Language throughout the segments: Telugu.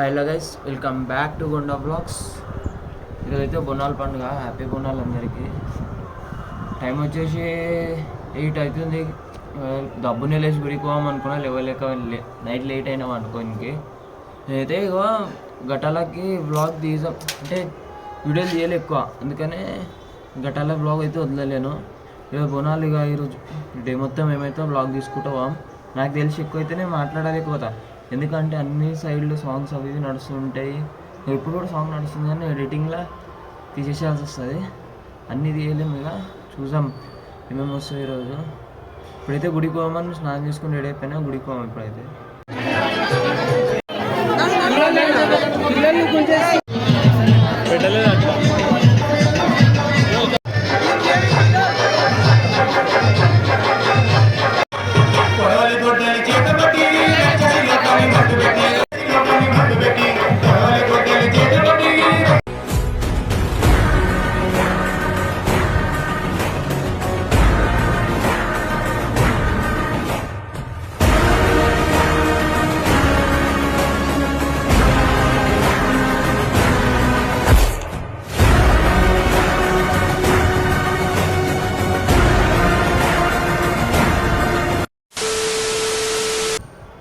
Hello guys, welcome back to Gonda blogs. ఈరోజైతే బొనాల పండుగ. హ్యాపీ బొనాలు అందరికీ. టైం వచ్చేసి 8 అవుతుంది. డబ్బునే లేచి గుడికి పోవామనుకున్నా, లేవలేక నైట్ లేట్ అయినాం అనుకోనికి. నేనైతే ఇక గటాలకి బ్లాగ్ తీసాం అంటే వీడియోలు తీయలే ఎక్కువ, అందుకనే గటాల బ్లాగ్ అయితే వదలలేను. ఇక బొనాలు ఇక ఈరోజు డే మొత్తం ఏమైతే బ్లాగ్ తీసుకుంటాం. నాకు తెలిసి ఎక్కువ అయితేనే మాట్లాడలేకపోతా, ఎందుకంటే అన్ని సైడ్లు సాంగ్స్ అవి ఇవి నడుస్తుంటాయి. ఎప్పుడు కూడా సాంగ్ నడుస్తుంది కానీ ఎడిటింగ్లో తీసేసేయాల్సి వస్తుంది. అన్నీ తీయలేము. ఇక చూసాం ఏమేమి వస్తాయి ఈరోజు. ఇప్పుడైతే గుడికి పోమని స్నానం చేసుకుని రెడీ అయిపోయినా గుడికి పోదాం. ఇప్పుడైతే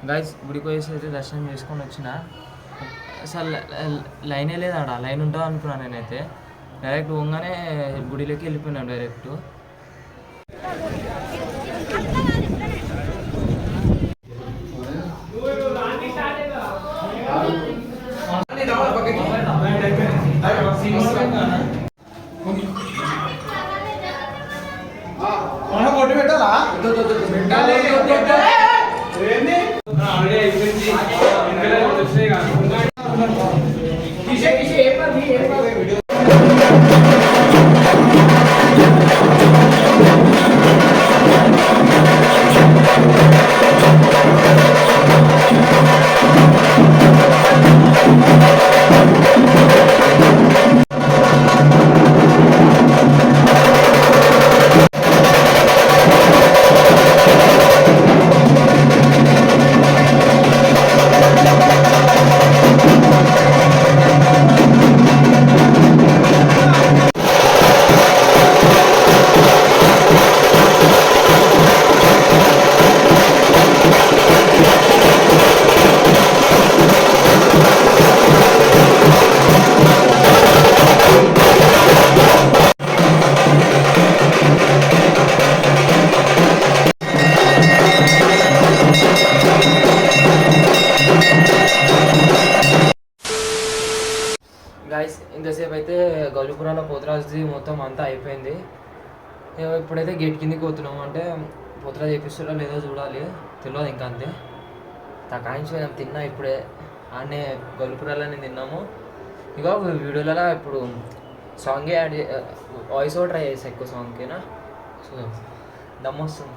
గైస్ గుడికి పోయేసి అయితే దర్శనం చేసుకొని వచ్చిన. అసలు లైనే లేదు ఆడ. లైన్ ఉంటుంది అనుకున్నాను నేనైతే. డైరెక్ట్ పోగానే గుడిలోకి వెళ్ళిపోయినాను డైరెక్ట్. గైస్ ఇంతసేపు అయితే గౌలిపురాలో పోతురాజుది మొత్తం అంతా అయిపోయింది. ఇప్పుడైతే గేట్ కిందకి పోతున్నాము. అంటే పోతురాజు చేపిస్తారో లేదో చూడాలి, తెలియదు ఇంకా. అంతే తకాయించి మేము తిన్నా ఇప్పుడే. ఆడనే గౌలిపురాలోనే తిన్నాము. ఇక వీడియోలలో ఇప్పుడు సాంగే యాడ్ వాయిస్ ఓవర్ ట్రై చేస్తాను ఎక్కువ సాంగ్కేనా. సో దమ్ వస్తుంది.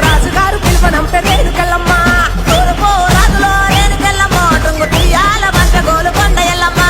రాజుగారు పిలువనంపే రేణుకెళ్ళమ్మ రాజులో రేణుకెళ్ళమ్మ టొంగు తీయాల బంట గోలు కొండ ఎల్లమ్మ.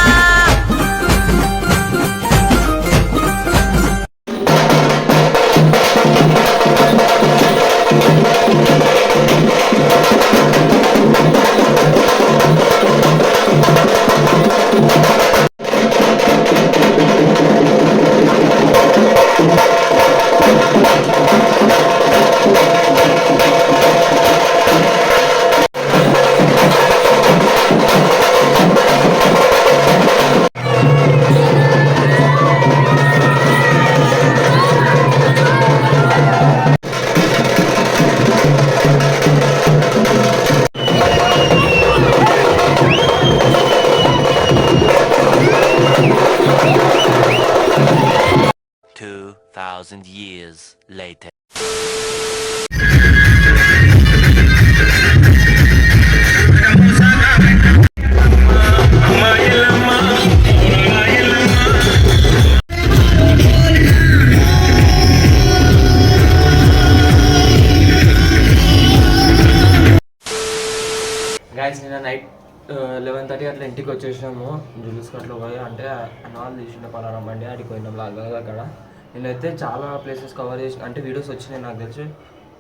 Years later. గైస్ నిన్న నైట్ 11:30 అట్లా ఇంటికి వచ్చేసినాము. జులూస్ కట్లో పోయి అంటే అన్నవాళ్ళు తీసిన పలారం బండి ఆడికి పోయినాం లాగా అక్కడ. నేనైతే చాలా ప్లేసెస్ కవర్ చేసి అంటే వీడియోస్ వచ్చినాయి నాకు తెలిసి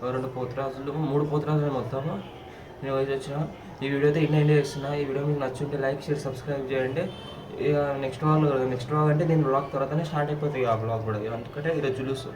2 పోతురాజులు 3 పోతురాజులు మొత్తము నేను వదిలి వచ్చిన. ఈ వీడియో అయితే ఇన్ని ఎండ్ చేస్తున్నా. ఈ వీడియో మీకు నచ్చుంటే లైక్ షేర్ సబ్స్క్రైబ్ చేయండి. ఇక నెక్స్ట్ వ్లాగ్ అంటే నేను వ్లాగ్ తర్వాతనే స్టార్ట్ అయిపోతుంది ఆ వ్లాగ్ కూడా, ఎందుకంటే ఈరోజు జులుసు.